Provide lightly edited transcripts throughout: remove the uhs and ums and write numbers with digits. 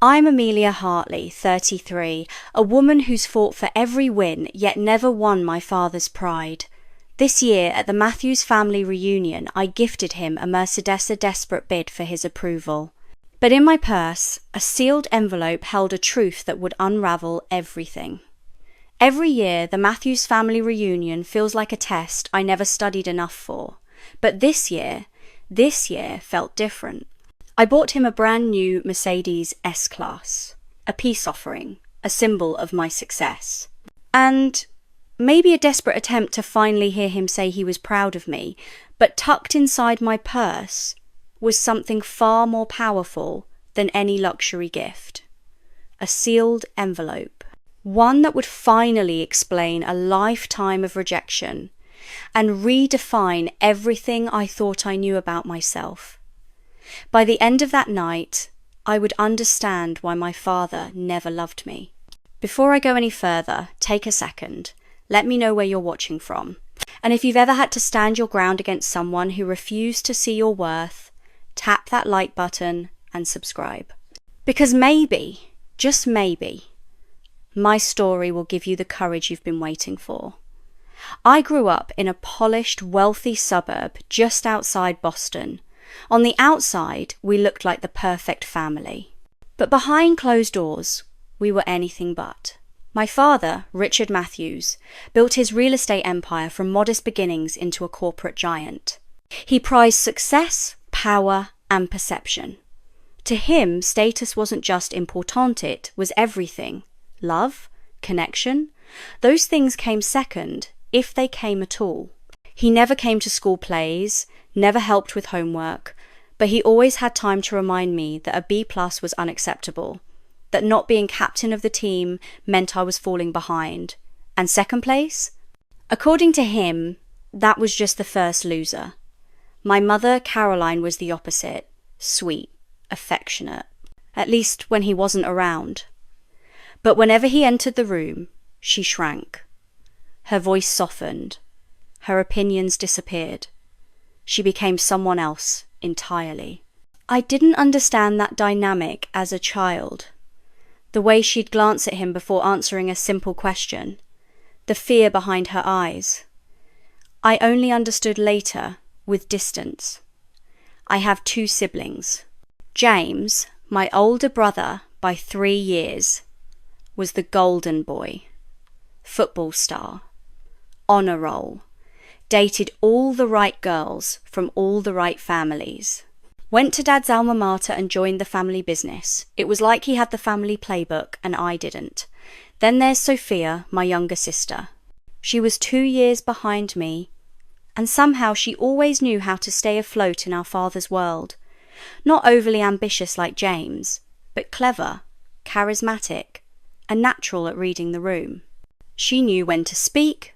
I'm Amelia Hartley, 33, a woman who's fought for every win yet never won my father's pride. This year at the Matthews family reunion, I gifted him a Mercedesa desperate bid for his approval. But in my purse, a sealed envelope held a truth that would unravel everything. Every year, the Matthews family reunion feels like a test I never studied enough for. But this year felt different. I bought him a brand new Mercedes S-Class, a peace offering, a symbol of my success. And maybe a desperate attempt to finally hear him say he was proud of me, but tucked inside my purse was something far more powerful than any luxury gift. A sealed envelope. One that would finally explain a lifetime of rejection and redefine everything I thought I knew about myself. By the end of that night, I would understand why my father never loved me. Before I go any further, take a second. Let me know where you're watching from. And if you've ever had to stand your ground against someone who refused to see your worth, tap that like button and subscribe. Because maybe, just maybe, my story will give you the courage you've been waiting for. I grew up in a polished, wealthy suburb just outside Boston. On the outside, we looked like the perfect family. But behind closed doors, we were anything but. My father, Richard Matthews, built his real estate empire from modest beginnings into a corporate giant. He prized success, power, and perception. To him, status wasn't just importante, it was everything. Love, connection, those things came second, if they came at all. He never came to school plays, never helped with homework, but he always had time to remind me that a B+ was unacceptable, that not being captain of the team meant I was falling behind. And second place? According to him, that was just the first loser. My mother, Caroline, was the opposite. Sweet, affectionate. At least when he wasn't around. But whenever he entered the room, she shrank. Her voice softened. Her opinions disappeared. She became someone else entirely. I didn't understand that dynamic as a child. The way she'd glance at him before answering a simple question. The fear behind her eyes. I only understood later, with distance. I have 2 siblings. James, my older brother by 3 years, was the golden boy. Football star. Honor roll. Dated all the right girls from all the right families. Went to Dad's alma mater and joined the family business. It was like he had the family playbook and I didn't. Then there's Sophia, my younger sister. She was 2 years behind me, and somehow she always knew how to stay afloat in our father's world. Not overly ambitious like James, but clever, charismatic, and natural at reading the room. She knew when to speak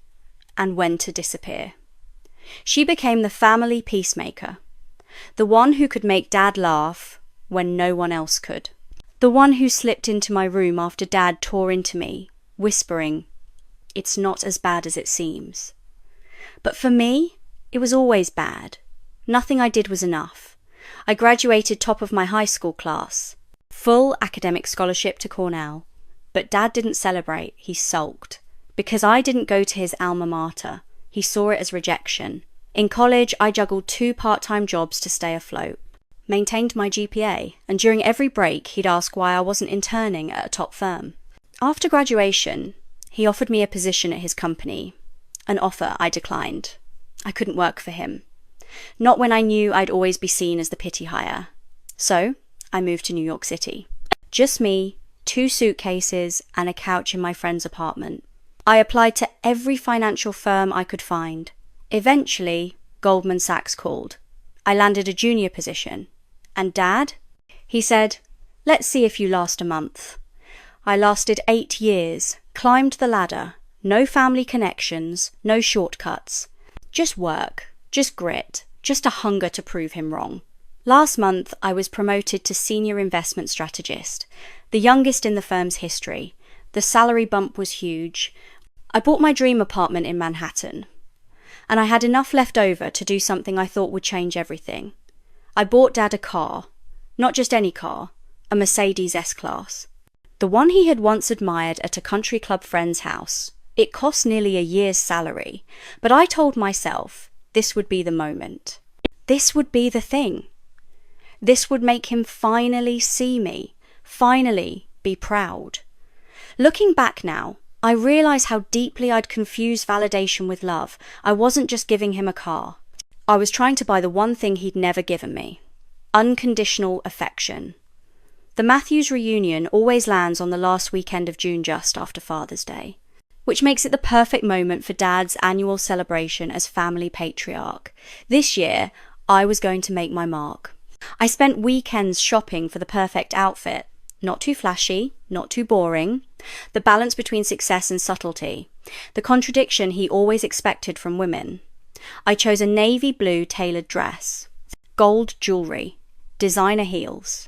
and when to disappear. She became the family peacemaker, the one who could make Dad laugh when no one else could, the one who slipped into my room after Dad tore into me, whispering, "It's not as bad as it seems." But for me, it was always bad. Nothing I did was enough. I graduated top of my high school class, full academic scholarship to Cornell, but Dad didn't celebrate, he sulked. Because I didn't go to his alma mater, he saw it as rejection. In college, I juggled 2 part-time jobs to stay afloat, maintained my GPA, and during every break, he'd ask why I wasn't interning at a top firm. After graduation, he offered me a position at his company, an offer I declined. I couldn't work for him. Not when I knew I'd always be seen as the pity hire. So, I moved to New York City. Just me, 2 suitcases, and a couch in my friend's apartment. I applied to every financial firm I could find. Eventually, Goldman Sachs called. I landed a junior position. And Dad? He said, "Let's see if you last a month." I lasted 8 years, climbed the ladder, no family connections, no shortcuts. Just work, just grit, just a hunger to prove him wrong. Last month, I was promoted to senior investment strategist, the youngest in the firm's history. The salary bump was huge. I bought my dream apartment in Manhattan, and I had enough left over to do something I thought would change everything. I bought Dad a car. Not just any car, a Mercedes S-Class. The one he had once admired at a country club friend's house. It cost nearly a year's salary, but I told myself this would be the moment. This would be the thing. This would make him finally see me, finally be proud. Looking back now, I realise how deeply I'd confused validation with love. I wasn't just giving him a car. I was trying to buy the one thing he'd never given me: unconditional affection. The Matthews reunion always lands on the last weekend of June, just after Father's Day, which makes it the perfect moment for Dad's annual celebration as family patriarch. This year, I was going to make my mark. I spent weekends shopping for the perfect outfit. Not too flashy, not too boring. The balance between success and subtlety. The contradiction he always expected from women. I chose a navy blue tailored dress, gold jewellery, designer heels.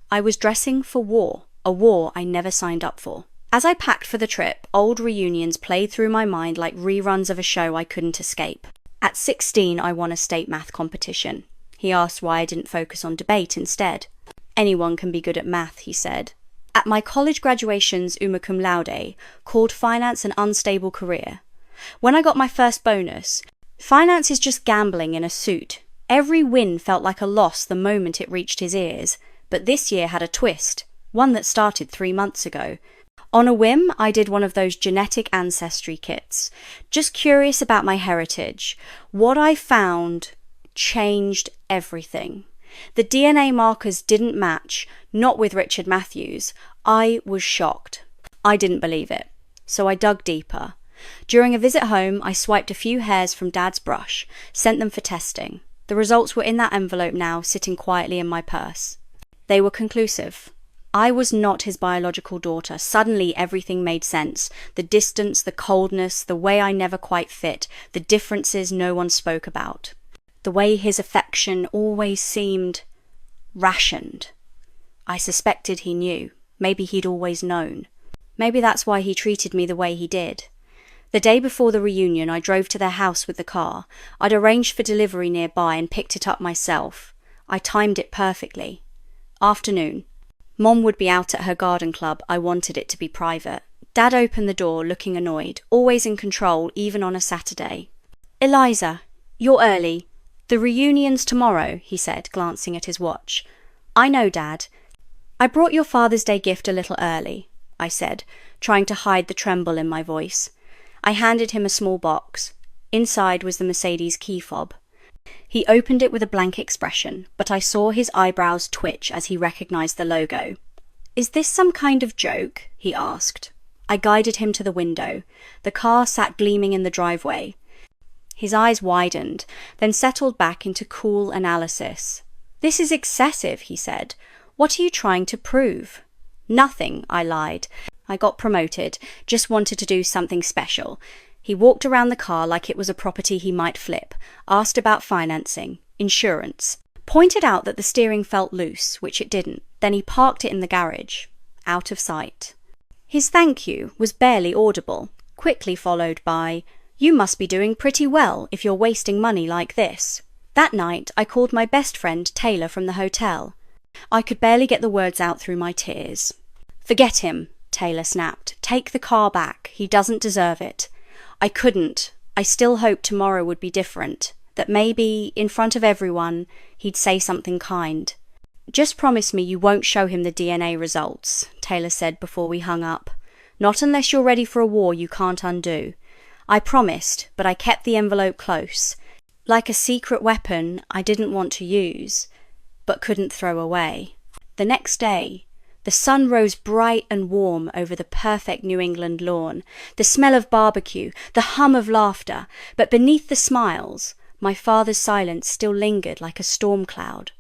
I was dressing for war, a war I never signed up for. As I packed for the trip, old reunions played through my mind like reruns of a show I couldn't escape. At 16, I won a state math competition. He asked why I didn't focus on debate instead. Anyone can be good at math, he said. At my college graduation's summa cum laude, called finance an unstable career. When I got my first bonus, finance is just gambling in a suit. Every win felt like a loss the moment it reached his ears. But this year had a twist, one that started 3 months ago. On a whim, I did one of those genetic ancestry kits. Just curious about my heritage. What I found changed everything. The DNA markers didn't match, not with Richard Matthews. I was shocked. I didn't believe it. So I dug deeper. During a visit home, I swiped a few hairs from Dad's brush, sent them for testing. The results were in that envelope now, sitting quietly in my purse. They were conclusive. I was not his biological daughter. Suddenly everything made sense. The distance, the coldness, the way I never quite fit, the differences no one spoke about. The way his affection always seemed rationed. I suspected he knew. Maybe he'd always known. Maybe that's why he treated me the way he did. The day before the reunion, I drove to their house with the car. I'd arranged for delivery nearby and picked it up myself. I timed it perfectly. Afternoon. Mom would be out at her garden club. I wanted it to be private. Dad opened the door, looking annoyed, always in control, even on a Saturday. "Eliza, you're early. The reunion's tomorrow," he said, glancing at his watch. "I know, Dad. I brought your Father's Day gift a little early," I said, trying to hide the tremble in my voice. I handed him a small box. Inside was the Mercedes key fob. He opened it with a blank expression, but I saw his eyebrows twitch as he recognized the logo. "Is this some kind of joke?" he asked. I guided him to the window. The car sat gleaming in the driveway. His eyes widened, then settled back into cool analysis. "This is excessive," he said. "What are you trying to prove?" "Nothing," I lied. "I got promoted, just wanted to do something special." He walked around the car like it was a property he might flip, asked about financing, insurance, pointed out that the steering felt loose, which it didn't. Then he parked it in the garage, out of sight. His thank you was barely audible, quickly followed by, "You must be doing pretty well if you're wasting money like this." That night, I called my best friend Taylor from the hotel. I could barely get the words out through my tears. "Forget him," Taylor snapped. "Take the car back. He doesn't deserve it." I couldn't. I still hoped tomorrow would be different, that maybe, in front of everyone, he'd say something kind. "Just promise me you won't show him the DNA results," Taylor said before we hung up. "Not unless you're ready for a war you can't undo." I promised, but I kept the envelope close, like a secret weapon I didn't want to use, but couldn't throw away. The next day, the sun rose bright and warm over the perfect New England lawn, the smell of barbecue, the hum of laughter, but beneath the smiles, my father's silence still lingered like a storm cloud.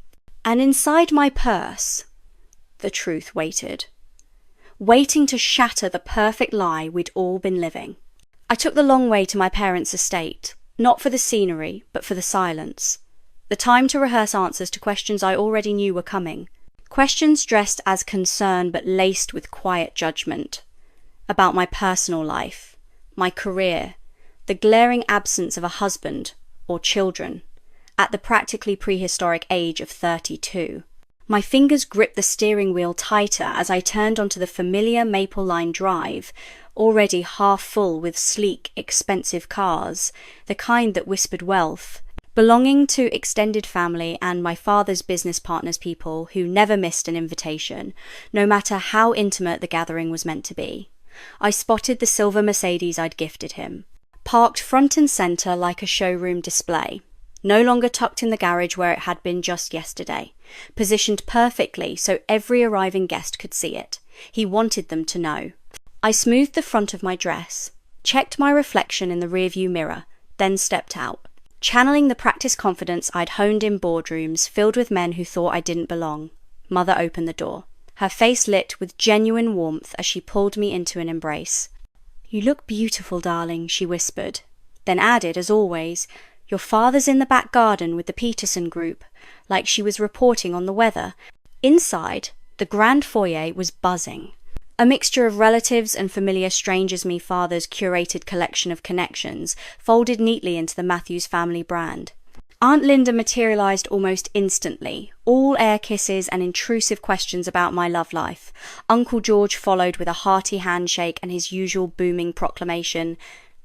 And inside my purse, the truth waited, waiting to shatter the perfect lie we'd all been living. I took the long way to my parents' estate, not for the scenery, but for the silence. The time to rehearse answers to questions I already knew were coming. Questions dressed as concern but laced with quiet judgment. About my personal life, my career, the glaring absence of a husband or children, at the practically prehistoric age of 32. My fingers gripped the steering wheel tighter as I turned onto the familiar Maple Line Drive, already half full with sleek, expensive cars, the kind that whispered wealth, belonging to extended family and my father's business partners, people who never missed an invitation, no matter how intimate the gathering was meant to be. I spotted the silver Mercedes I'd gifted him, parked front and center like a showroom display, no longer tucked in the garage where it had been just yesterday, positioned perfectly so every arriving guest could see it. He wanted them to know. I smoothed the front of my dress, checked my reflection in the rearview mirror, then stepped out, channeling the practiced confidence I'd honed in boardrooms filled with men who thought I didn't belong. Mother opened the door, her face lit with genuine warmth as she pulled me into an embrace. "You look beautiful, darling," she whispered, then added, as always, "Your father's in the back garden with the Peterson group," like she was reporting on the weather. Inside, the grand foyer was buzzing. A mixture of relatives and familiar strangers, me father's curated collection of connections, folded neatly into the Matthews family brand. Aunt Linda materialized almost instantly, all air kisses and intrusive questions about my love life. Uncle George followed with a hearty handshake and his usual booming proclamation,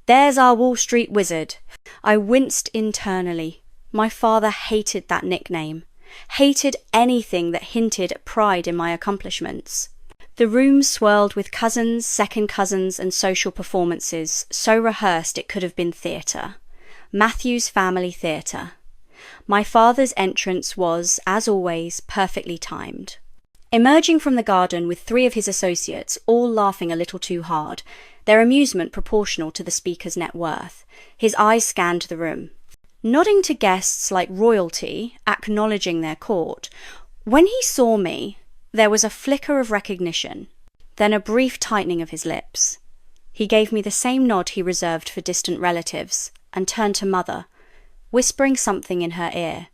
"There's our Wall Street wizard." I winced internally. My father hated that nickname, hated anything that hinted at pride in my accomplishments. The room swirled with cousins, second cousins, and social performances, so rehearsed it could have been theatre. Matthews Family Theatre. My father's entrance was, as always, perfectly timed. Emerging from the garden with 3 of his associates, all laughing a little too hard, their amusement proportional to the speaker's net worth, his eyes scanned the room, nodding to guests like royalty, acknowledging their court. When he saw me, there was a flicker of recognition, then a brief tightening of his lips. He gave me the same nod he reserved for distant relatives, and turned to Mother, whispering something in her ear.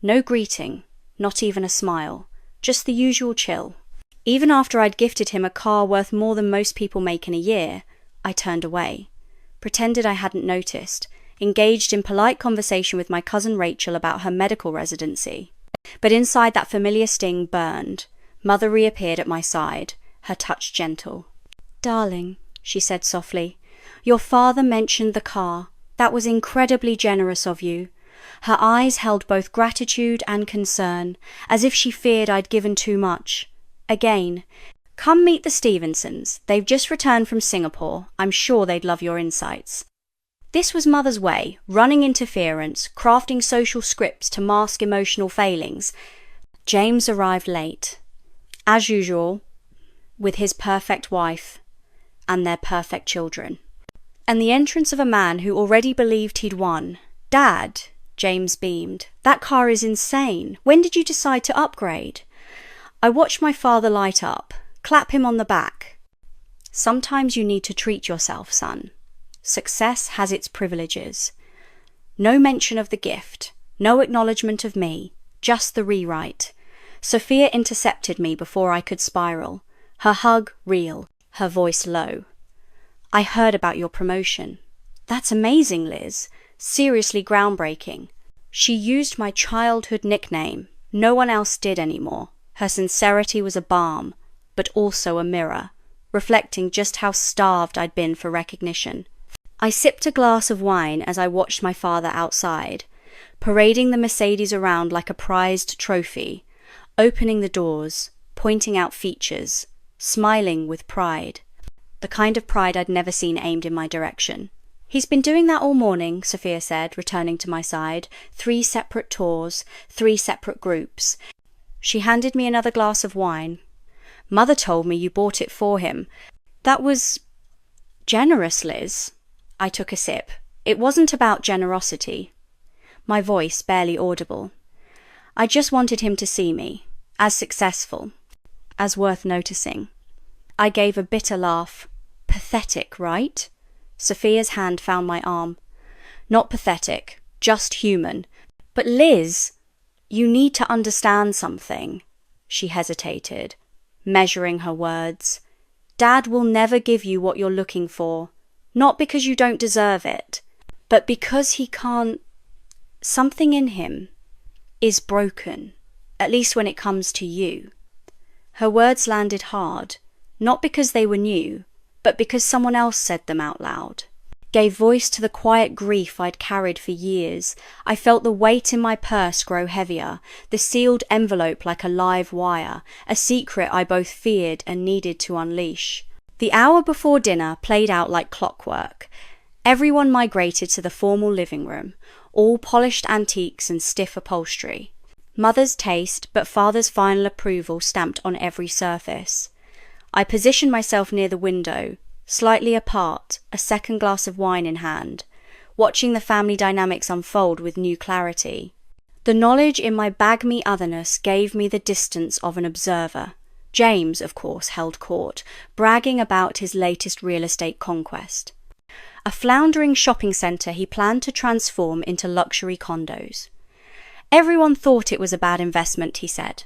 No greeting, not even a smile, just the usual chill. Even after I'd gifted him a car worth more than most people make in a year, I turned away, pretended I hadn't noticed, engaged in polite conversation with my cousin Rachel about her medical residency. But inside that familiar sting burned. Mother reappeared at my side, her touch gentle. "Darling," she said softly, "your father mentioned the car. That was incredibly generous of you." Her eyes held both gratitude and concern, as if she feared I'd given too much. Again, "Come meet the Stevensons. They've just returned from Singapore. I'm sure they'd love your insights." This was Mother's way, running interference, crafting social scripts to mask emotional failings. James arrived late, as usual, with his perfect wife and their perfect children. And the entrance of a man who already believed he'd won. "Dad," James beamed, "that car is insane. When did you decide to upgrade?" I watched my father light up, clap him on the back. "Sometimes you need to treat yourself, son. Success has its privileges." No mention of the gift, no acknowledgement of me, just the rewrite. Sophia intercepted me before I could spiral, her hug real, her voice low. "I heard about your promotion. That's amazing, Liz. Seriously groundbreaking." She used my childhood nickname. No one else did anymore. Her sincerity was a balm, but also a mirror, reflecting just how starved I'd been for recognition. I sipped a glass of wine as I watched my father outside, parading the Mercedes around like a prized trophy, opening the doors, pointing out features, smiling with pride. The kind of pride I'd never seen aimed in my direction. "He's been doing that all morning," Sophia said, returning to my side. 3 separate tours, 3 separate groups. She handed me another glass of wine. "Mother told me you bought it for him." "That was generous, Liz." I took a sip. It wasn't about generosity. My voice barely audible. I just wanted him to see me, as successful, as worth noticing. I gave a bitter laugh. "Pathetic, right?" Sophia's hand found my arm. "Not pathetic, just human. But Liz, you need to understand something." She hesitated, measuring her words. "Dad will never give you what you're looking for. Not because you don't deserve it, but because he can't. Something in him is broken." At least when it comes to you." Her words landed hard, not because they were new, but because someone else said them out loud. Gave voice to the quiet grief I'd carried for years. I felt the weight in my purse grow heavier, the sealed envelope like a live wire, a secret I both feared and needed to unleash. The hour before dinner played out like clockwork. Everyone migrated to the formal living room, all polished antiques and stiff upholstery. Mother's taste, but father's final approval stamped on every surface. I positioned myself near the window, slightly apart, a second glass of wine in hand, watching the family dynamics unfold with new clarity. The knowledge in my bag-me otherness gave me the distance of an observer. James, of course, held court, bragging about his latest real estate conquest. A floundering shopping centre he planned to transform into luxury condos. Everyone thought it was a bad investment, he said.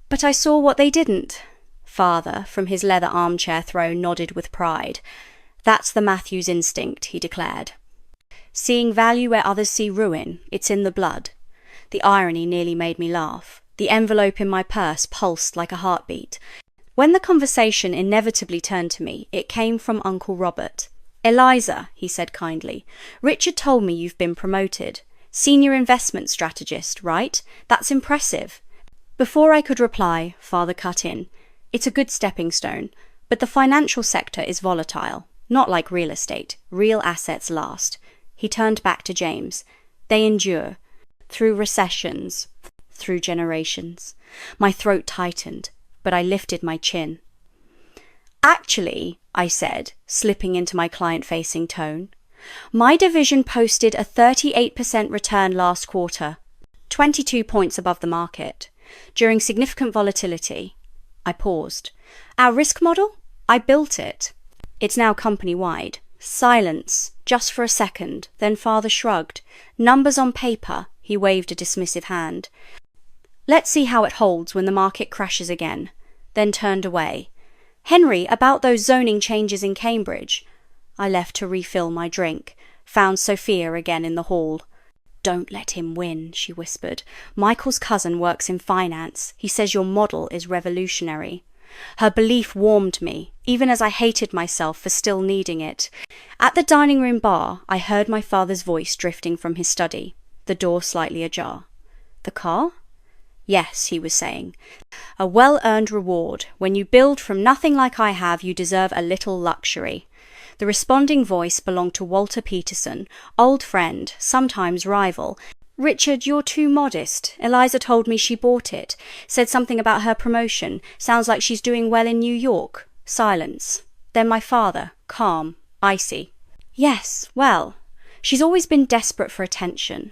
But I saw what they didn't. Father, from his leather armchair throne, nodded with pride. "That's the Matthews instinct," he declared. "Seeing value where others see ruin, it's in the blood." The irony nearly made me laugh. The envelope in my purse pulsed like a heartbeat. When the conversation inevitably turned to me, it came from Uncle Robert. "Eliza," he said kindly, "Richard told me you've been promoted. Senior investment strategist, right? That's impressive." Before I could reply, Father cut in. "It's a good stepping stone, but the financial sector is volatile. Not like real estate. Real assets last." He turned back to James. "They endure. Through recessions. Through generations." My throat tightened, but I lifted my chin. "Actually," I said, slipping into my client-facing tone, "my division posted a 38% return last quarter, 22 points above the market, during significant volatility." I paused. "Our risk model? I built it. It's now company-wide." Silence, just for a second, then Father shrugged. "Numbers on paper," he waved a dismissive hand. "Let's see how it holds when the market crashes again." Then turned away. "Henry, about those zoning changes in Cambridge." I left to refill my drink. Found Sophia again in the hall. "Don't let him win," she whispered. "Michael's cousin works in finance. He says your model is revolutionary." Her belief warmed me, even as I hated myself for still needing it. At the dining room bar, I heard my father's voice drifting from his study, the door slightly ajar. "The car?" "Yes," he was saying. "A well-earned reward. When you build from nothing like I have, you deserve a little luxury." The responding voice belonged to Walter Peterson, old friend, sometimes rival. "Richard, you're too modest. Eliza told me she bought it. Said something about her promotion. Sounds like she's doing well in New York." Silence. Then my father, calm, icy. "Yes, well, she's always been desperate for attention.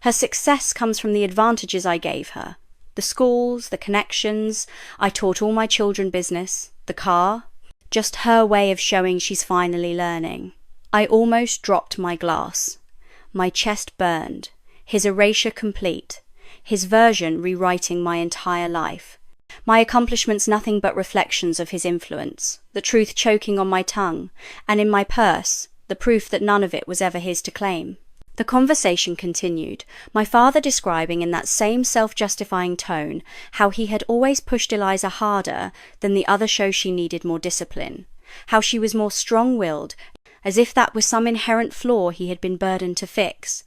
Her success comes from the advantages I gave her. The schools, the connections. I taught all my children business. The car. Just her way of showing she's finally learning." I almost dropped my glass. My chest burned. His erasure complete. His version rewriting my entire life. My accomplishments nothing but reflections of his influence. The truth choking on my tongue. And in my purse, the proof that none of it was ever his to claim. The conversation continued, my father describing in that same self-justifying tone how he had always pushed Eliza harder than the other show she needed more discipline, how she was more strong-willed, as if that was some inherent flaw he had been burdened to fix.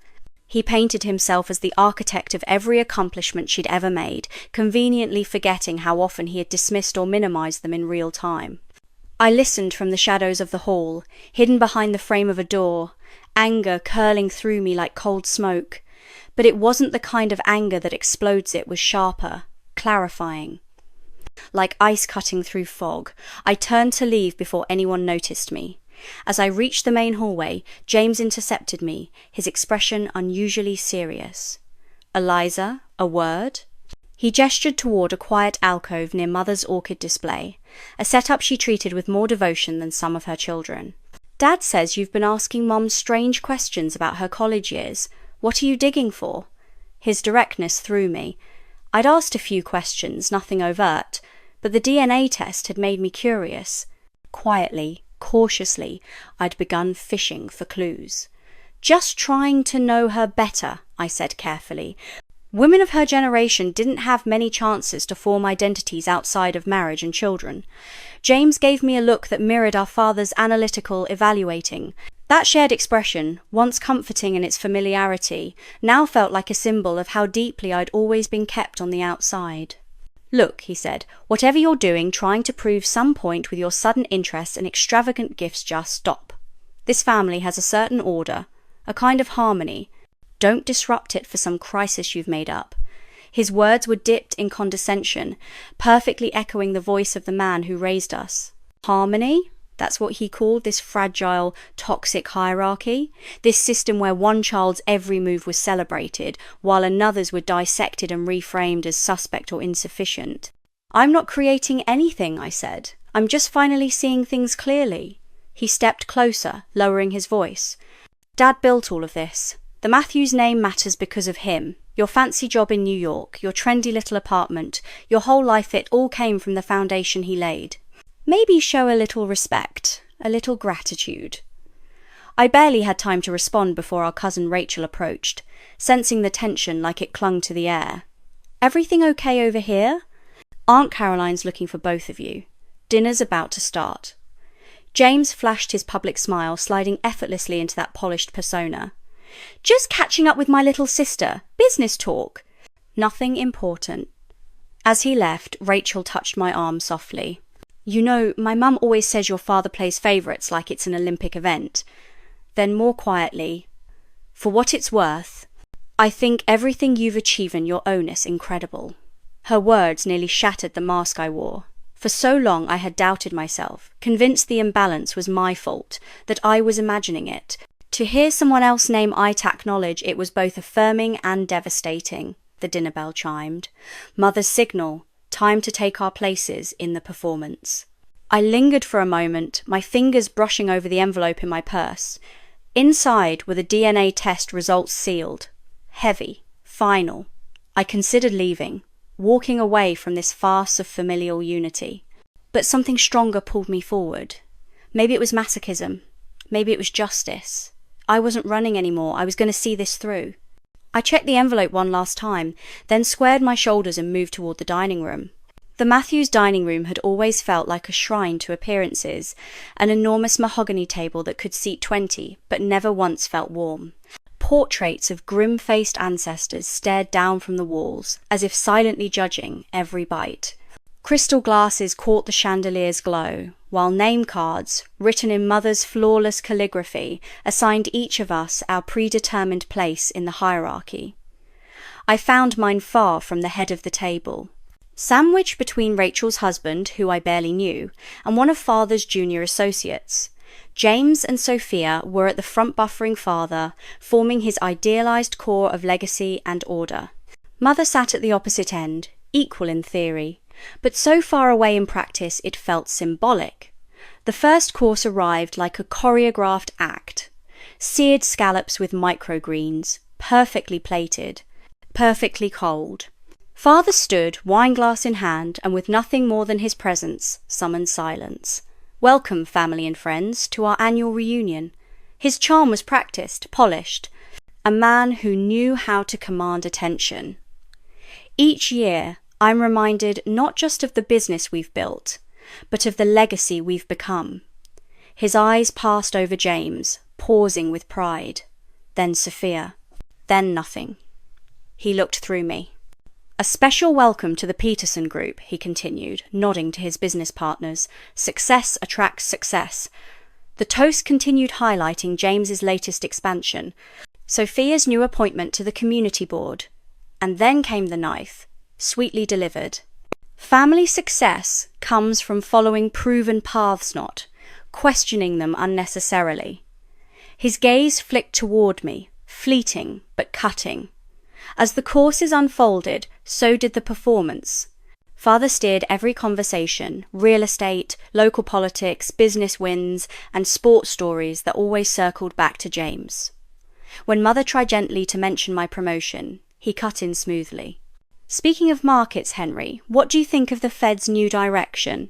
He painted himself as the architect of every accomplishment she'd ever made, conveniently forgetting how often he had dismissed or minimized them in real time. I listened from the shadows of the hall, hidden behind the frame of a door, anger curling through me like cold smoke. But it wasn't the kind of anger that explodes, it was sharper, clarifying. Like ice cutting through fog, I turned to leave before anyone noticed me. As I reached the main hallway, James intercepted me, his expression unusually serious. "Eliza, a word?" He gestured toward a quiet alcove near Mother's orchid display, a setup she treated with more devotion than some of her children. "Dad says you've been asking Mom strange questions about her college years. What are you digging for?" His directness threw me. I'd asked a few questions, nothing overt, but the DNA test had made me curious. Quietly, cautiously, I'd begun fishing for clues. "Just trying to know her better," I said carefully. Women of her generation didn't have many chances to form identities outside of marriage and children. James gave me a look that mirrored our father's analytical, evaluating. That shared expression, once comforting in its familiarity, now felt like a symbol of how deeply I'd always been kept on the outside. "Look," he said, "whatever you're doing, trying to prove some point with your sudden interests and extravagant gifts, just stop. This family has a certain order, a kind of harmony. Don't disrupt it for some crisis you've made up." His words were dipped in condescension, perfectly echoing the voice of the man who raised us. Harmony? That's what he called this fragile, toxic hierarchy, this system where one child's every move was celebrated, while another's were dissected and reframed as suspect or insufficient. "I'm not creating anything," I said. "I'm just finally seeing things clearly." He stepped closer, lowering his voice. "Dad built all of this. The Matthews name matters because of him. Your fancy job in New York, your trendy little apartment, your whole life, it all came from the foundation he laid. Maybe show a little respect, a little gratitude." I barely had time to respond before our cousin Rachel approached, sensing the tension like it clung to the air. "Everything okay over here? Aunt Caroline's looking for both of you. Dinner's about to start." James flashed his public smile, sliding effortlessly into that polished persona. "Just catching up with my little sister. Business talk." "Nothing important." As he left, Rachel touched my arm softly. "You know, my mum always says your father plays favourites like it's an Olympic event." Then more quietly, "For what it's worth, I think everything you've achieved in your own is incredible." Her words nearly shattered the mask I wore. For so long I had doubted myself, convinced the imbalance was my fault, that I was imagining it. To hear someone else name I acknowledge it was both affirming and devastating. The dinner bell chimed. Mother's signal. Time to take our places in the performance. I lingered for a moment, my fingers brushing over the envelope in my purse. Inside were the DNA test results sealed. Heavy, final. I considered leaving, walking away from this farce of familial unity. But something stronger pulled me forward. Maybe it was masochism. Maybe it was justice. I wasn't running anymore. I was going to see this through. I checked the envelope one last time, then squared my shoulders and moved toward the dining room. The Matthews dining room had always felt like a shrine to appearances, an enormous mahogany table that could seat 20, but never once felt warm. Portraits of grim-faced ancestors stared down from the walls, as if silently judging every bite. Crystal glasses caught the chandelier's glow, while name cards, written in Mother's flawless calligraphy, assigned each of us our predetermined place in the hierarchy. I found mine far from the head of the table, sandwiched between Rachel's husband, who I barely knew, and one of Father's junior associates. James and Sophia were at the front, buffering Father, forming his idealized core of legacy and order. Mother sat at the opposite end, equal in theory, but so far away in practice it felt symbolic. The first course arrived like a choreographed act. Seared scallops with microgreens, perfectly plated, perfectly cold. Father stood, wineglass in hand, and with nothing more than his presence, summoned silence. Welcome, family and friends, to our annual reunion. His charm was practiced, polished. A man who knew how to command attention. Each year, I'm reminded not just of the business we've built, but of the legacy we've become. His eyes passed over James, pausing with pride. Then Sophia. Then nothing. He looked through me. "A special welcome to the Peterson Group," he continued, nodding to his business partners. "Success attracts success." The toast continued, highlighting James's latest expansion, Sophia's new appointment to the community board. And then came the knife, sweetly delivered. Family success comes from following proven paths, not questioning them unnecessarily. His gaze flicked toward me, fleeting but cutting. As the courses unfolded, so did the performance. Father steered every conversation, real estate, local politics, business wins, and sports stories that always circled back to James. When Mother tried gently to mention my promotion, he cut in smoothly. "Speaking of markets, Henry, what do you think of the Fed's new direction?"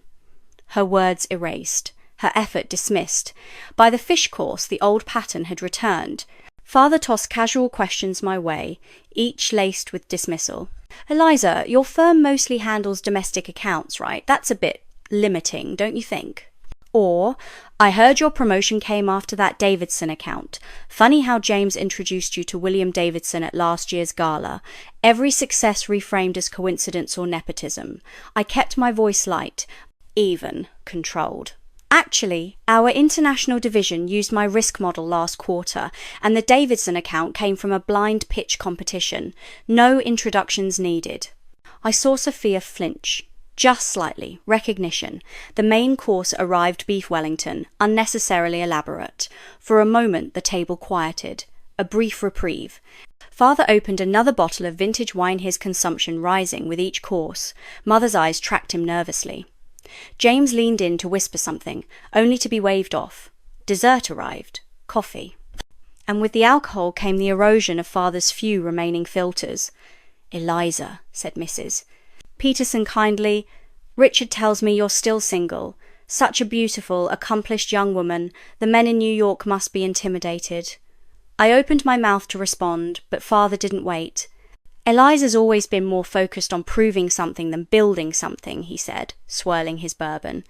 Her words erased, her effort dismissed. By the fish course, the old pattern had returned. Father tossed casual questions my way, each laced with dismissal. Eliza, your firm mostly handles domestic accounts, right? That's a bit limiting, don't you think? Or, I heard your promotion came after that Davidson account. Funny how James introduced you to William Davidson at last year's gala. Every success reframed as coincidence or nepotism. I kept my voice light, even controlled. Actually, our international division used my risk model last quarter, and the Davidson account came from a blind pitch competition. No introductions needed. I saw Sophia flinch. Just slightly. Recognition. The main course arrived beef Wellington, unnecessarily elaborate. For a moment the table quieted. A brief reprieve. Father opened another bottle of vintage wine, his consumption rising with each course. Mother's eyes tracked him nervously. James leaned in to whisper something, only to be waved off. Dessert arrived. Coffee. And with the alcohol came the erosion of Father's few remaining filters. "Eliza," said Mrs. Peterson kindly, "Richard tells me you're still single. Such a beautiful, accomplished young woman. The men in New York must be intimidated." I opened my mouth to respond, but Father didn't wait. "Eliza's always been more focused on proving something than building something," he said, swirling his bourbon.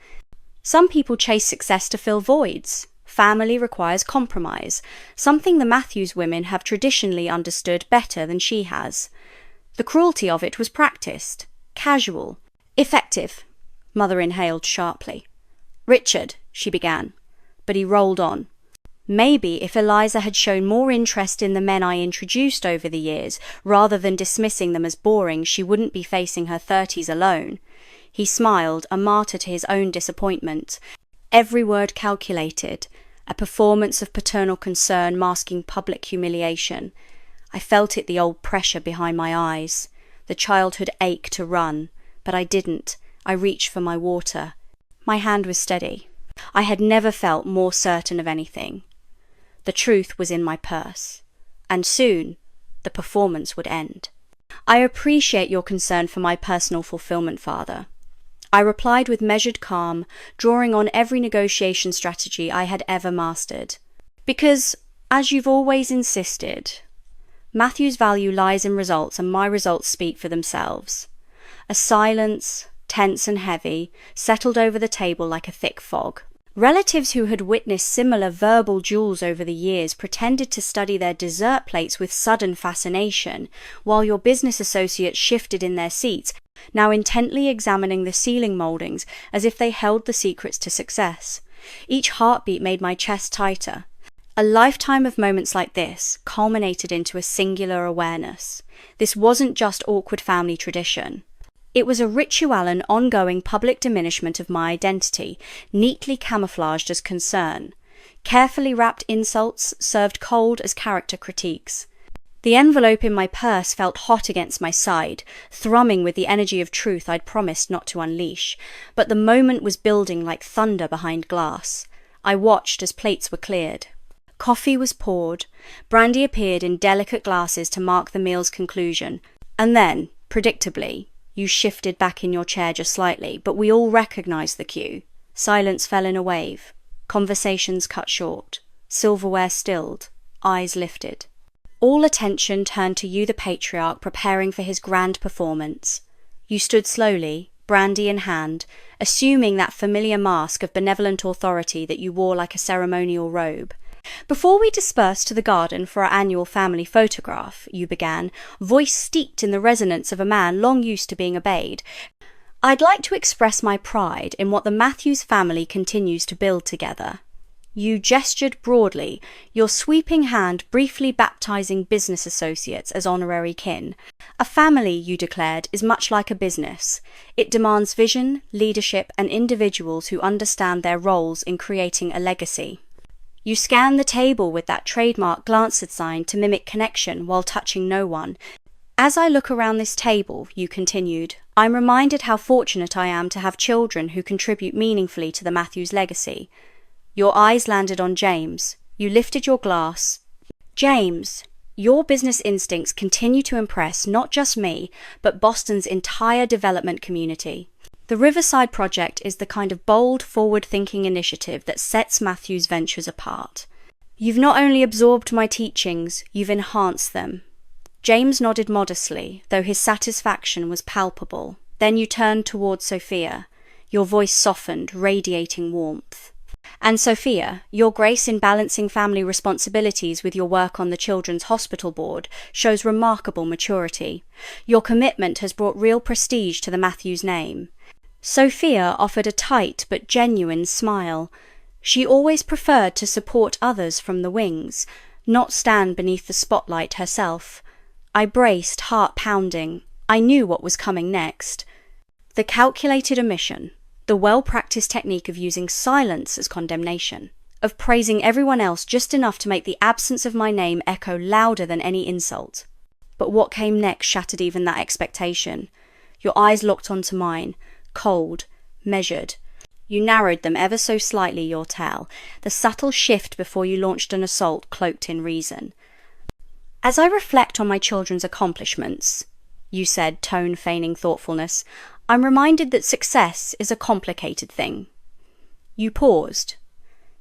"Some people chase success to fill voids. Family requires compromise, something the Matthews women have traditionally understood better than she has. The cruelty of it was practiced. Casual. Effective." Mother inhaled sharply. "Richard," she began, but he rolled on. Maybe if Eliza had shown more interest in the men I introduced over the years, rather than dismissing them as boring, she wouldn't be facing her 30s alone. He smiled, a martyr to his own disappointment. Every word calculated, a performance of paternal concern masking public humiliation. I felt it, the old pressure behind my eyes. The childhood ache to run, but I didn't. I reached for my water. My hand was steady. I had never felt more certain of anything. The truth was in my purse. And soon, the performance would end. "I appreciate your concern for my personal fulfillment, Father." I replied with measured calm, drawing on every negotiation strategy I had ever mastered. "Because, as you've always insisted, Matthew's value lies in results, and my results speak for themselves." A silence, tense and heavy, settled over the table like a thick fog. Relatives who had witnessed similar verbal duels over the years pretended to study their dessert plates with sudden fascination, while your business associates shifted in their seats, now intently examining the ceiling moldings as if they held the secrets to success. Each heartbeat made my chest tighter. A lifetime of moments like this culminated into a singular awareness. This wasn't just awkward family tradition. It was a ritual and ongoing public diminishment of my identity, neatly camouflaged as concern. Carefully wrapped insults served cold as character critiques. The envelope in my purse felt hot against my side, thrumming with the energy of truth I'd promised not to unleash, but the moment was building like thunder behind glass. I watched as plates were cleared. Coffee was poured, brandy appeared in delicate glasses to mark the meal's conclusion, and then, predictably, you shifted back in your chair just slightly, but we all recognized the cue. Silence fell in a wave. Conversations cut short. Silverware stilled. Eyes lifted. All attention turned to you, the patriarch, preparing for his grand performance. You stood slowly, brandy in hand, assuming that familiar mask of benevolent authority that you wore like a ceremonial robe. "Before we disperse to the garden for our annual family photograph," you began, voice steeped in the resonance of a man long used to being obeyed, "I'd like to express my pride in what the Matthews family continues to build together." You gestured broadly, your sweeping hand briefly baptizing business associates as honorary kin. "A family," you declared, "is much like a business. It demands vision, leadership, and individuals who understand their roles in creating a legacy." You scanned the table with that trademark glanced sign to mimic connection while touching no one. "As I look around this table," you continued, "I'm reminded how fortunate I am to have children who contribute meaningfully to the Matthews legacy." Your eyes landed on James. You lifted your glass. "James, your business instincts continue to impress not just me, but Boston's entire development community. The Riverside Project is the kind of bold, forward-thinking initiative that sets Matthews Ventures apart." You've not only absorbed my teachings, you've enhanced them. James nodded modestly, though his satisfaction was palpable. Then you turned towards Sophia. Your voice softened, radiating warmth. And Sophia, your grace in balancing family responsibilities with your work on the Children's Hospital Board shows remarkable maturity. Your commitment has brought real prestige to the Matthews name. Sophia offered a tight but genuine smile. She always preferred to support others from the wings, not stand beneath the spotlight herself. I braced, heart pounding. I knew what was coming next. The calculated omission, the well-practiced technique of using silence as condemnation, of praising everyone else just enough to make the absence of my name echo louder than any insult. But what came next shattered even that expectation. Your eyes locked onto mine, cold, measured. You narrowed them ever so slightly, your tell, the subtle shift before you launched an assault cloaked in reason. As I reflect on my children's accomplishments, you said, tone feigning thoughtfulness, I'm reminded that success is a complicated thing. You paused,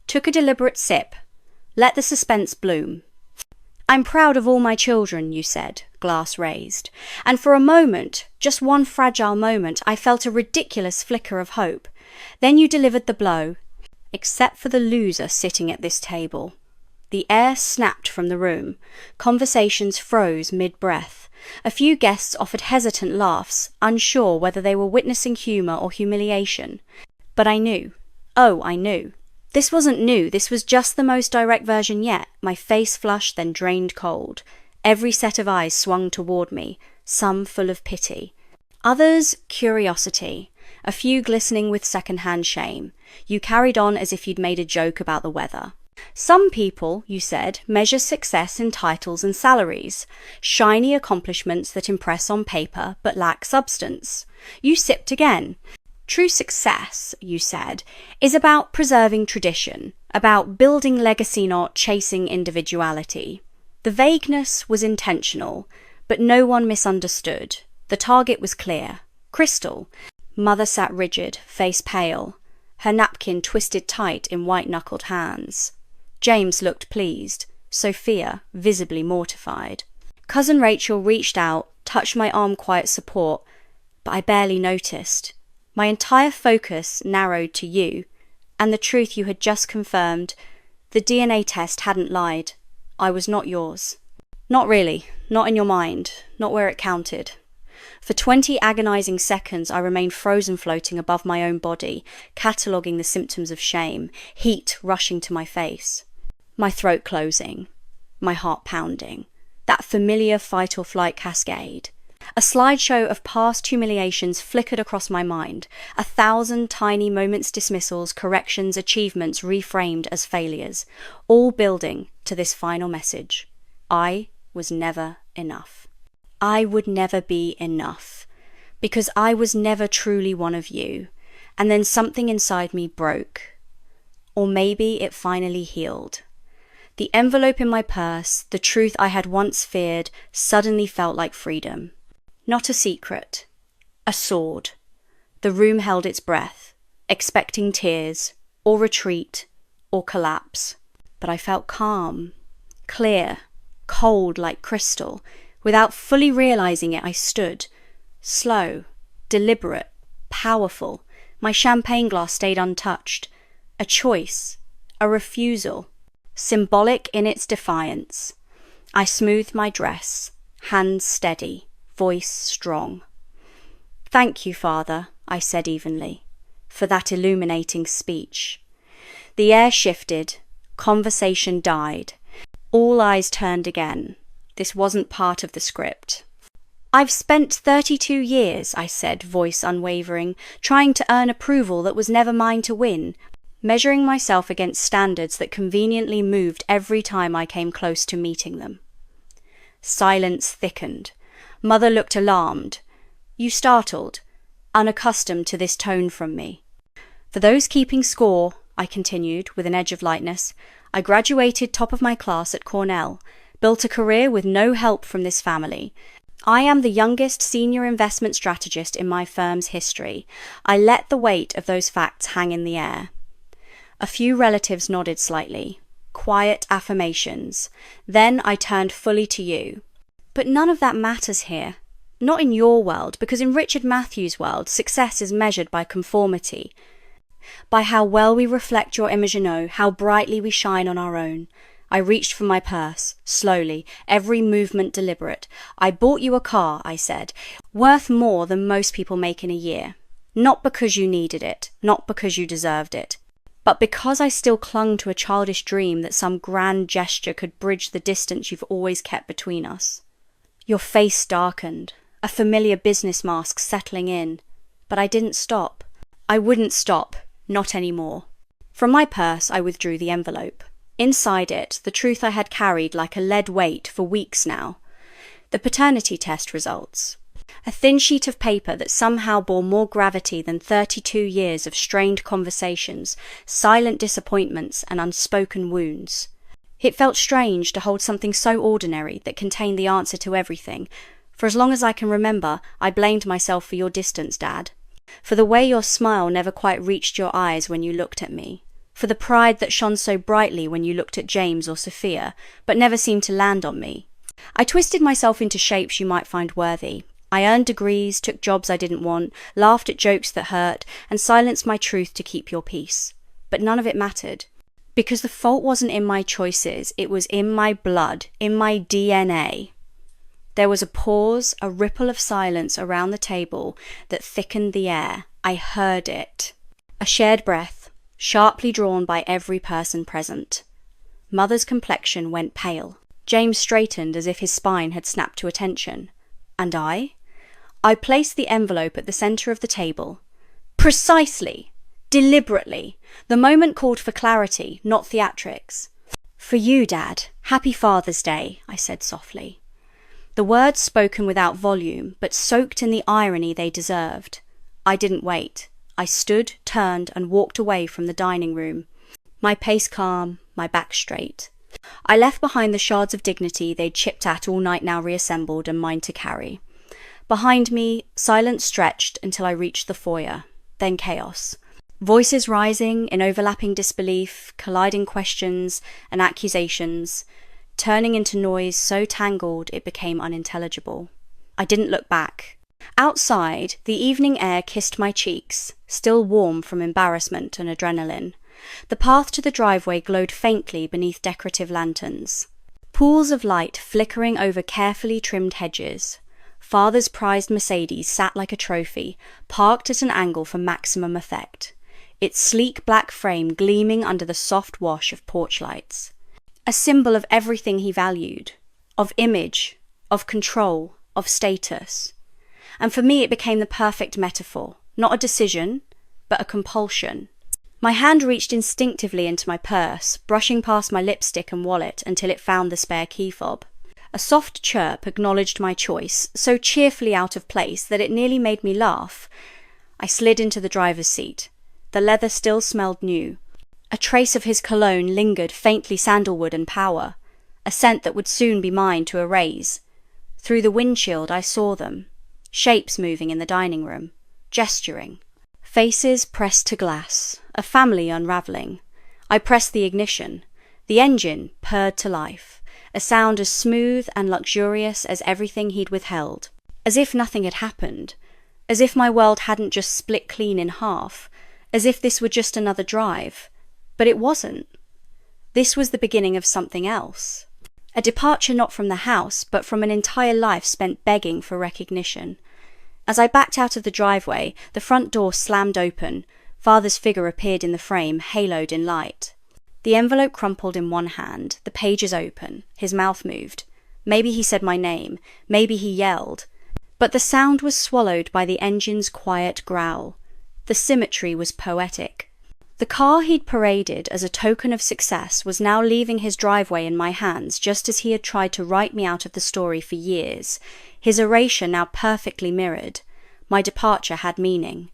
took a deliberate sip, let the suspense bloom. I'm proud of all my children, you said, glass raised, and for a moment, just one fragile moment, I felt a ridiculous flicker of hope. Then you delivered the blow, except for the loser sitting at this table. The air snapped from the room. Conversations froze mid-breath. A few guests offered hesitant laughs, unsure whether they were witnessing humour or humiliation. But I knew. Oh, I knew. This wasn't new, this was just the most direct version yet. My face flushed, then drained cold. Every set of eyes swung toward me, some full of pity. Others, curiosity. A few glistening with second-hand shame. You carried on as if you'd made a joke about the weather. Some people, you said, measure success in titles and salaries, shiny accomplishments that impress on paper but lack substance. You sipped again. True success, you said, is about preserving tradition, about building legacy, not chasing individuality. The vagueness was intentional, but no one misunderstood. The target was clear. Crystal. Mother sat rigid, face pale, her napkin twisted tight in white-knuckled hands. James looked pleased, Sophia visibly mortified. Cousin Rachel reached out, touched my arm quiet support, but I barely noticed. My entire focus narrowed to you, and the truth you had just confirmed. The DNA test hadn't lied. I was not yours. Not really, not in your mind, not where it counted. For 20 agonizing seconds I remained frozen floating above my own body, cataloguing the symptoms of shame, heat rushing to my face. My throat closing, my heart pounding, that familiar fight-or-flight cascade. A slideshow of past humiliations flickered across my mind, 1,000 tiny moments dismissals, corrections, achievements reframed as failures, all building to this final message. I was never enough. I would never be enough, because I was never truly one of you, and then something inside me broke. Or maybe it finally healed. The envelope in my purse, the truth I had once feared, suddenly felt like freedom. Not a secret. A sword. The room held its breath, expecting tears, or retreat, or collapse. But I felt calm, clear, cold like crystal. Without fully realizing it, I stood, slow, deliberate, powerful. My champagne glass stayed untouched. A choice, a refusal, symbolic in its defiance. I smoothed my dress, hands steady, voice strong. Thank you, Father, I said evenly, for that illuminating speech. The air shifted, conversation died. All eyes turned again. This wasn't part of the script. I've spent 32 years, I said, voice unwavering, trying to earn approval that was never mine to win, measuring myself against standards that conveniently moved every time I came close to meeting them. Silence thickened. Mother looked alarmed. You startled, unaccustomed to this tone from me. For those keeping score, I continued with an edge of lightness, I graduated top of my class at Cornell, built a career with no help from this family. I am the youngest senior investment strategist in my firm's history. I let the weight of those facts hang in the air. A few relatives nodded slightly. quiet affirmations. Then I turned fully to you. But none of that matters here. Not in your world, because in Richard Matthews' world, success is measured by conformity. By how well we reflect your image and how brightly we shine on our own. I reached for my purse, slowly, every movement deliberate. I bought you a car, I said, worth more than most people make in a year. Not because you needed it, not because you deserved it, but because I still clung to a childish dream that some grand gesture could bridge the distance you've always kept between us. Your face darkened, a familiar business mask settling in, but I didn't stop. I wouldn't stop, not anymore. From my purse, I withdrew the envelope. Inside it, the truth I had carried like a lead weight for weeks now. The paternity test results. A thin sheet of paper that somehow bore more gravity than 32 years of strained conversations, silent disappointments, and unspoken wounds. It felt strange to hold something so ordinary that contained the answer to everything. For as long as I can remember, I blamed myself for your distance, Dad. For the way your smile never quite reached your eyes when you looked at me. For the pride that shone so brightly when you looked at James or Sophia, but never seemed to land on me. I twisted myself into shapes you might find worthy. I earned degrees, took jobs I didn't want, laughed at jokes that hurt, and silenced my truth to keep your peace. But none of it mattered. Because the fault wasn't in my choices, it was in my blood, in my DNA. There was a pause, a ripple of silence around the table that thickened the air. I heard it. A shared breath, sharply drawn by every person present. Mother's complexion went pale. James straightened as if his spine had snapped to attention. And I? I placed the envelope at the centre of the table. Precisely! Deliberately! The moment called for clarity, not theatrics. For you, Dad. Happy Father's Day, I said softly. The words spoken without volume, but soaked in the irony they deserved. I didn't wait. I stood, turned, and walked away from the dining room, my pace calm, my back straight. I left behind the shards of dignity they'd chipped at all night now reassembled and mine to carry. Behind me, silence stretched until I reached the foyer, then chaos. Voices rising in overlapping disbelief, colliding questions and accusations, turning into noise so tangled it became unintelligible. I didn't look back. Outside, the evening air kissed my cheeks, still warm from embarrassment and adrenaline. The path to the driveway glowed faintly beneath decorative lanterns. Pools of light flickering over carefully trimmed hedges. Father's prized Mercedes sat like a trophy, parked at an angle for maximum effect, its sleek black frame gleaming under the soft wash of porch lights. A symbol of everything he valued, of image, of control, of status. And for me it became the perfect metaphor, not a decision, but a compulsion. My hand reached instinctively into my purse, brushing past my lipstick and wallet until it found the spare key fob. A soft chirp acknowledged my choice, so cheerfully out of place that it nearly made me laugh. I slid into the driver's seat. The leather still smelled new. A trace of his cologne lingered, faintly sandalwood and power, a scent that would soon be mine to erase. Through the windshield I saw them, shapes moving in the dining room, gesturing. Faces pressed to glass, a family unravelling. I pressed the ignition. The engine purred to life, a sound as smooth and luxurious as everything he'd withheld. As if nothing had happened, as if my world hadn't just split clean in half, as if this were just another drive. But it wasn't. This was the beginning of something else. A departure not from the house, but from an entire life spent begging for recognition. As I backed out of the driveway, the front door slammed open. Father's figure appeared in the frame, haloed in light. The envelope crumpled in one hand, the pages open, his mouth moved. Maybe he said my name, maybe he yelled. But the sound was swallowed by the engine's quiet growl. The symmetry was poetic. The car he'd paraded as a token of success was now leaving his driveway in my hands just as he had tried to write me out of the story for years, his erasure now perfectly mirrored. My departure had meaning.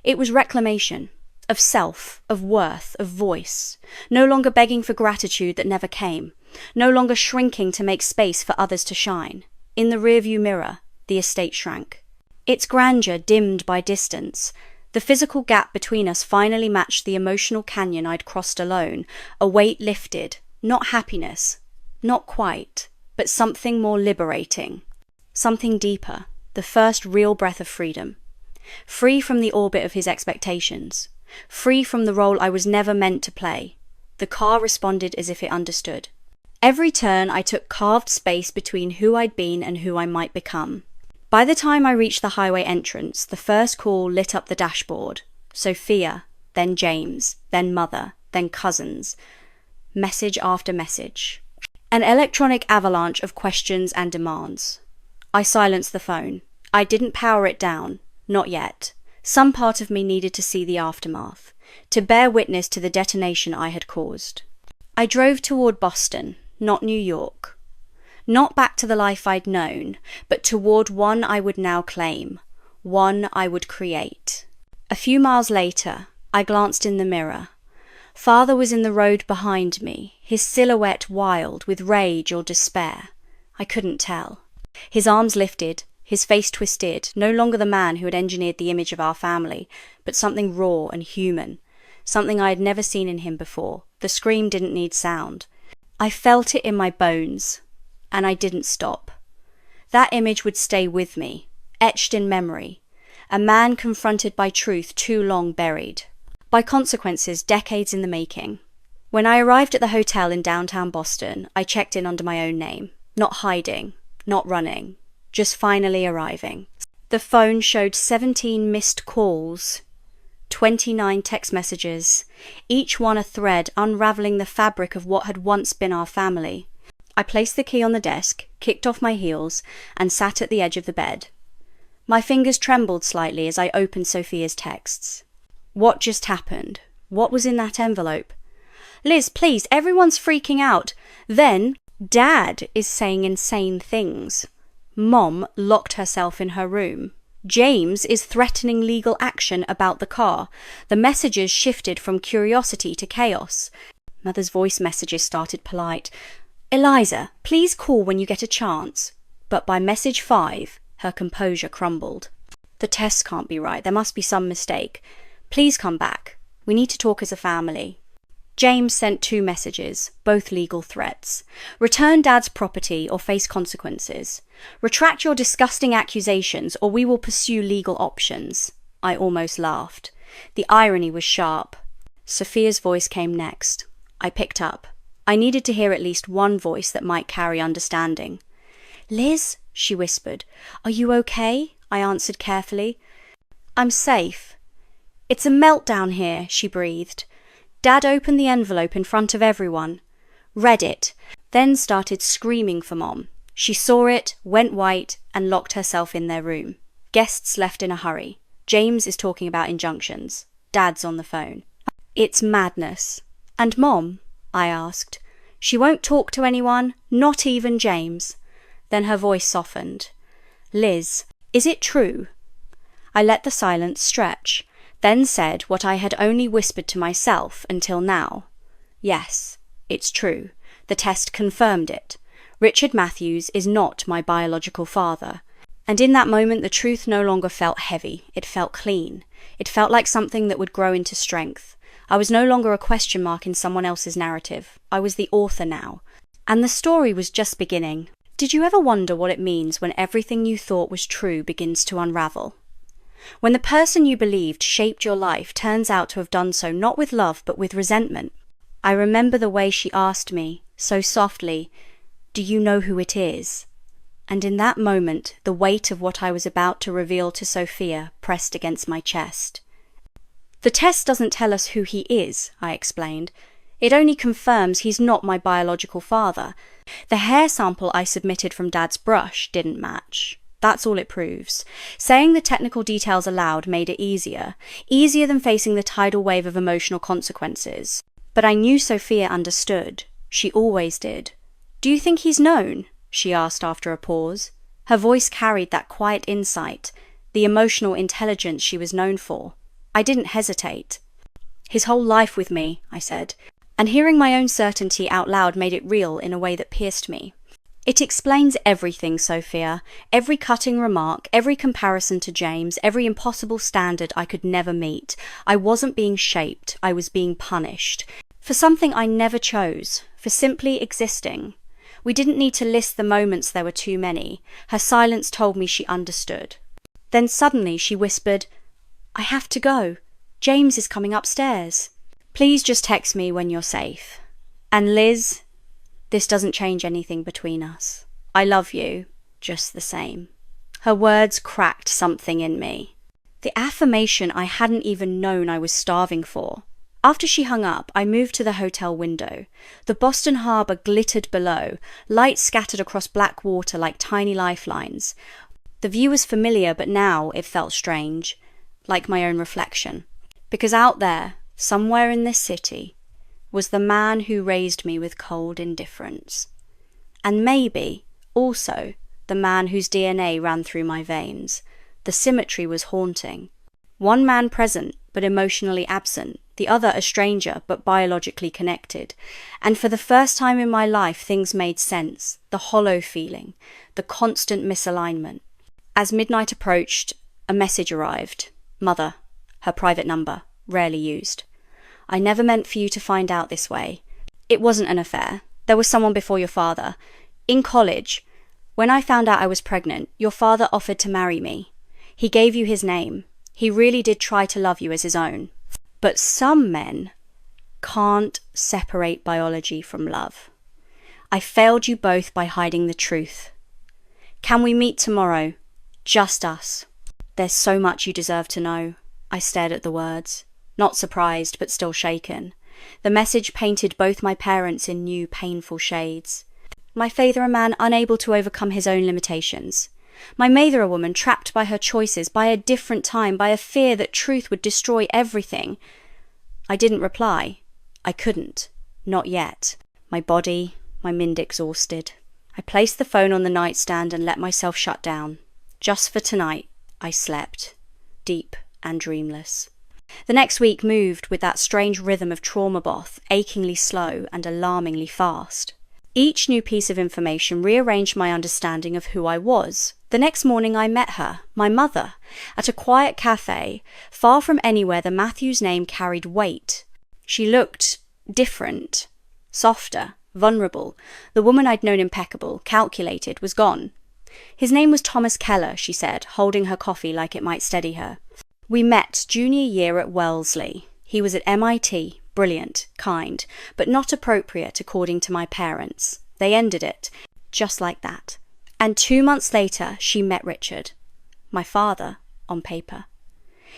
It was reclamation, of self, of worth, of voice, no longer begging for gratitude that never came, no longer shrinking to make space for others to shine. In the rearview mirror, the estate shrank. Its grandeur dimmed by distance. The physical gap between us finally matched the emotional canyon I'd crossed alone. A weight lifted, Not happiness, not quite, but something more liberating. Something deeper, the first real breath of freedom. Free from the orbit of his expectations. Free from the role I was never meant to play. The car responded as if it understood. Every turn I took carved space between who I'd been and who I might become. By the time I reached the highway entrance, the first call lit up the dashboard. Sophia, then James, then mother, then cousins. Message after message. An electronic avalanche of questions and demands. I silenced the phone. I didn't power it down. Not yet. Some part of me needed to see the aftermath, to bear witness to the detonation I had caused. I drove toward Boston, not New York. Not back to the life I'd known, but toward one I would now claim, one I would create. A few miles later, I glanced in the mirror. Father was in the road behind me, his silhouette wild with rage or despair. I couldn't tell. His arms lifted, his face twisted, no longer the man who had engineered the image of our family, but something raw and human, something I had never seen in him before. The scream didn't need sound. I felt it in my bones, and I didn't stop. That image would stay with me, etched in memory, a man confronted by truth too long buried, by consequences decades in the making. When I arrived at the hotel in downtown Boston, I checked in under my own name, not hiding, not running, just finally arriving. The phone showed 17 missed calls, 29 text messages, each one a thread unraveling the fabric of what had once been our family. I placed the key on the desk, kicked off my heels, and sat at the edge of the bed. My fingers trembled slightly as I opened Sophia's texts. What just happened? What was in that envelope? Liz, please, everyone's freaking out. Then, Dad is saying insane things. Mom locked herself in her room. James is threatening legal action about the car. The messages shifted from curiosity to chaos. Mother's voice messages started polite. Eliza, please call when you get a chance. But by message 5, her composure crumbled. The tests can't be right. There must be some mistake. Please come back. We need to talk as a family. James sent 2 messages, both legal threats. Return Dad's property or face consequences. Retract your disgusting accusations or we will pursue legal options. I almost laughed. The irony was sharp. Sophia's voice came next. I picked up. I needed to hear at least one voice that might carry understanding. Liz, she whispered. Are you okay? I answered carefully. I'm safe. It's a meltdown here, she breathed. Dad opened the envelope in front of everyone, read it, then started screaming for Mom. She saw it, went white, and locked herself in their room. Guests left in a hurry. James is talking about injunctions. Dad's on the phone. It's madness. And Mom? I asked. She won't talk to anyone, not even James. Then her voice softened. Liz, is it true? I let the silence stretch, then said what I had only whispered to myself until now. Yes, it's true. The test confirmed it. Richard Matthews is not my biological father. And in that moment the truth no longer felt heavy. It felt clean. It felt like something that would grow into strength. I was no longer a question mark in someone else's narrative. I was the author now. And the story was just beginning. Did you ever wonder what it means when everything you thought was true begins to unravel? When the person you believed shaped your life turns out to have done so not with love but with resentment? I remember the way she asked me, so softly, do you know who it is? And in that moment, the weight of what I was about to reveal to Sophia pressed against my chest. The test doesn't tell us who he is, I explained. It only confirms he's not my biological father. The hair sample I submitted from Dad's brush didn't match. That's all it proves. Saying the technical details aloud made it easier than facing the tidal wave of emotional consequences. But I knew Sophia understood. She always did. Do you think he's known? She asked after a pause. Her voice carried that quiet insight, the emotional intelligence she was known for. I didn't hesitate. His whole life with me, I said, and hearing my own certainty out loud made it real in a way that pierced me. It explains everything, Sophia. Every cutting remark, every comparison to James, every impossible standard I could never meet. I wasn't being shaped, I was being punished. For something I never chose, for simply existing. We didn't need to list the moments, there were too many. Her silence told me she understood. Then suddenly she whispered, "I have to go. James is coming upstairs. Please just text me when you're safe. And Liz, this doesn't change anything between us. I love you just the same." Her words cracked something in me. The affirmation I hadn't even known I was starving for. After she hung up, I moved to the hotel window. The Boston Harbor glittered below, lights scattered across black water like tiny lifelines. The view was familiar, but now it felt strange, like my own reflection. Because out there, somewhere in this city, was the man who raised me with cold indifference. And maybe, also, the man whose DNA ran through my veins. The symmetry was haunting. One man present, but emotionally absent. The other a stranger, but biologically connected. And for the first time in my life, things made sense. The hollow feeling, the constant misalignment. As midnight approached, a message arrived. Mother, her private number, rarely used. "I never meant for you to find out this way. It wasn't an affair. There was someone before your father. In college, when I found out I was pregnant, your father offered to marry me. He gave you his name. He really did try to love you as his own. But some men can't separate biology from love. I failed you both by hiding the truth. Can we meet tomorrow? Just us. There's so much you deserve to know." I stared at the words, not surprised, but still shaken. The message painted both my parents in new, painful shades. My father a man unable to overcome his own limitations. My mother a woman trapped by her choices, by a different time, by a fear that truth would destroy everything. I didn't reply. I couldn't. Not yet. My body, my mind exhausted. I placed the phone on the nightstand and let myself shut down. Just for tonight, I slept, deep and dreamless. The next week moved with that strange rhythm of trauma bath, achingly slow and alarmingly fast. Each new piece of information rearranged my understanding of who I was. The next morning I met her, my mother, at a quiet cafe, far from anywhere the Matthews name carried weight. She looked different, softer, vulnerable. The woman I'd known impeccable, calculated, was gone. "His name was Thomas Keller," she said, holding her coffee like it might steady her. "We met junior year at Wellesley. He was at MIT, brilliant, kind, but not appropriate according to my parents. They ended it, just like that. And 2 months later, she met Richard, my father, on paper.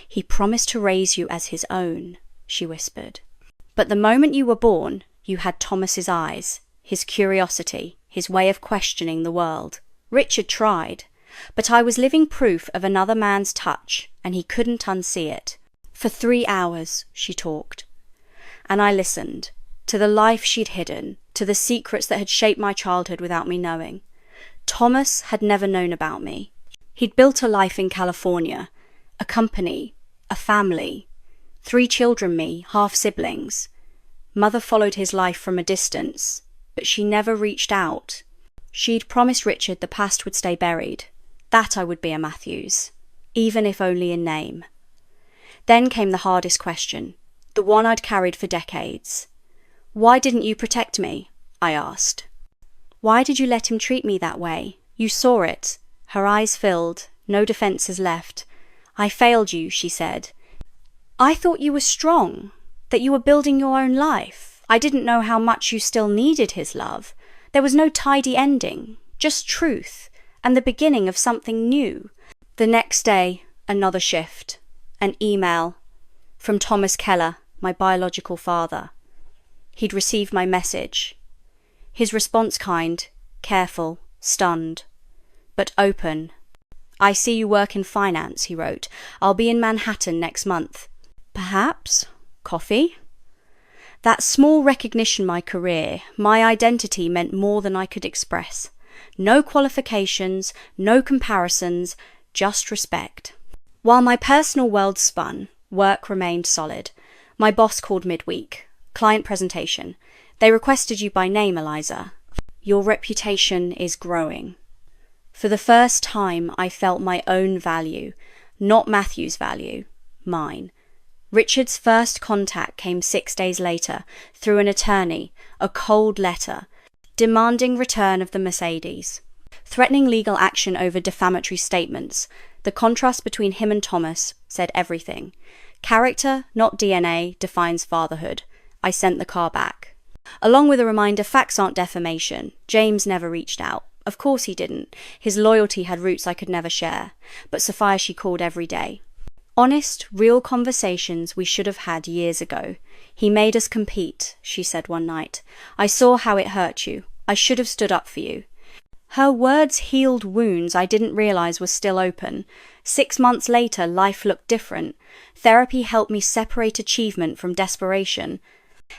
He promised to raise you as his own," she whispered. "But the moment you were born, you had Thomas's eyes, his curiosity, his way of questioning the world. Richard tried, but I was living proof of another man's touch, and he couldn't unsee it. For 3 hours, she talked. And I listened, to the life she'd hidden, to the secrets that had shaped my childhood without me knowing. Thomas had never known about me. He'd built a life in California, a company, a family, 3 children, me, half siblings. Mother followed his life from a distance, but she never reached out. She'd promised Richard the past would stay buried, that I would be a Matthews, even if only in name. Then came the hardest question, the one I'd carried for decades. "Why didn't you protect me?" I asked. "Why did you let him treat me that way? You saw it." Her eyes filled, no defences left. "I failed you," she said. "I thought you were strong, that you were building your own life. I didn't know how much you still needed his love. There was no tidy ending, just truth, and the beginning of something new." The next day, another shift. An email from Thomas Keller, my biological father. He'd received my message. His response kind, careful, stunned, but open. "I see you work in finance," he wrote. "I'll be in Manhattan next month. Perhaps coffee?" That small recognition my career, my identity meant more than I could express. No qualifications, no comparisons, just respect. While my personal world spun, work remained solid. My boss called midweek. Client presentation. "They requested you by name, Eliza. Your reputation is growing." For the first time, I felt my own value, not Matthew's value, mine. Richard's first contact came 6 days later through an attorney, a cold letter, demanding return of the Mercedes, threatening legal action over defamatory statements. The contrast between him and Thomas said everything. Character, not DNA, defines fatherhood. I sent the car back. Along with a reminder, facts aren't defamation. James never reached out. Of course he didn't. His loyalty had roots I could never share. But Sophia she called every day. Honest, real conversations we should have had years ago. He made us compete, she said one night. I saw how it hurt you. I should have stood up for you. Her words healed wounds I didn't realize were still open. 6 months later, life looked different. Therapy helped me separate achievement from desperation,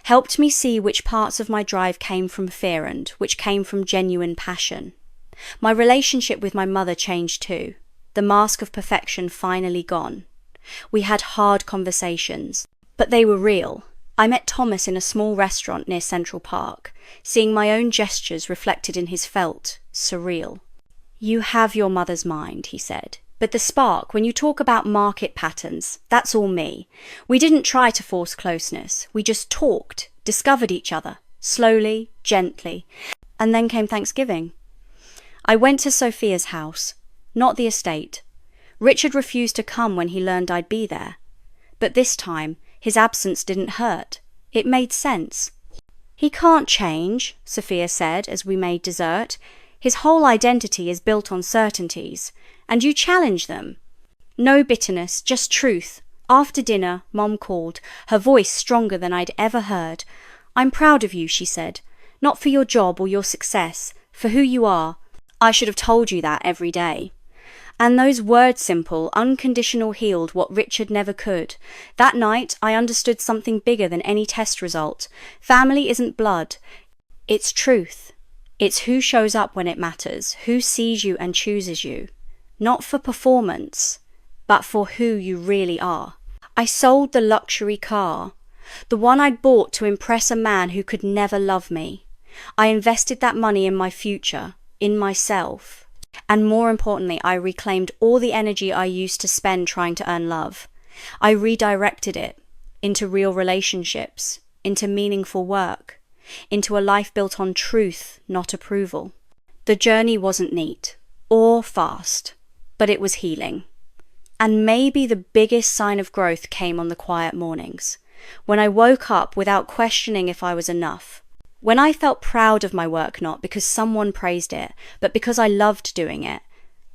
helped me see which parts of my drive came from fear and which came from genuine passion. My relationship with my mother changed too. The mask of perfection finally gone. We had hard conversations, but they were real. I met Thomas in a small restaurant near Central Park, seeing my own gestures reflected in his felt surreal. You have your mother's mind, he said, but the spark, when you talk about market patterns, that's all me. We didn't try to force closeness. We just talked, discovered each other, slowly, gently, and then came Thanksgiving. I went to Sophia's house, not the estate. Richard refused to come when he learned I'd be there. But this time, his absence didn't hurt. It made sense. He can't change, Sophia said as we made dessert. His whole identity is built on certainties, and you challenge them. No bitterness, just truth. After dinner, Mom called, her voice stronger than I'd ever heard. I'm proud of you, she said. Not for your job or your success, for who you are. I should have told you that every day. And those words simple, unconditional healed what Richard never could. That night, I understood something bigger than any test result. Family isn't blood. It's truth. It's who shows up when it matters, who sees you and chooses you. Not for performance, but for who you really are. I sold the luxury car, the one I'd bought to impress a man who could never love me. I invested that money in my future, in myself. And more importantly, I reclaimed all the energy I used to spend trying to earn love. I redirected it into real relationships, into meaningful work, into a life built on truth, not approval. The journey wasn't neat or fast, but it was healing. And maybe the biggest sign of growth came on the quiet mornings, when I woke up without questioning if I was enough. When I felt proud of my work, not because someone praised it, but because I loved doing it.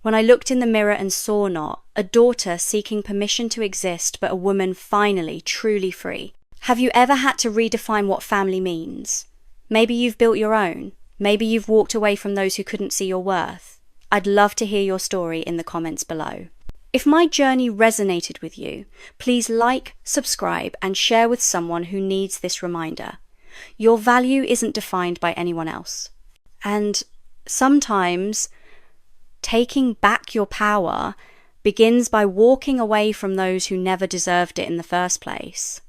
When I looked in the mirror and saw not a daughter seeking permission to exist, but a woman finally truly free. Have you ever had to redefine what family means? Maybe you've built your own. Maybe you've walked away from those who couldn't see your worth. I'd love to hear your story in the comments below. If my journey resonated with you, please like, subscribe, and share with someone who needs this reminder. Your value isn't defined by anyone else. And sometimes taking back your power begins by walking away from those who never deserved it in the first place.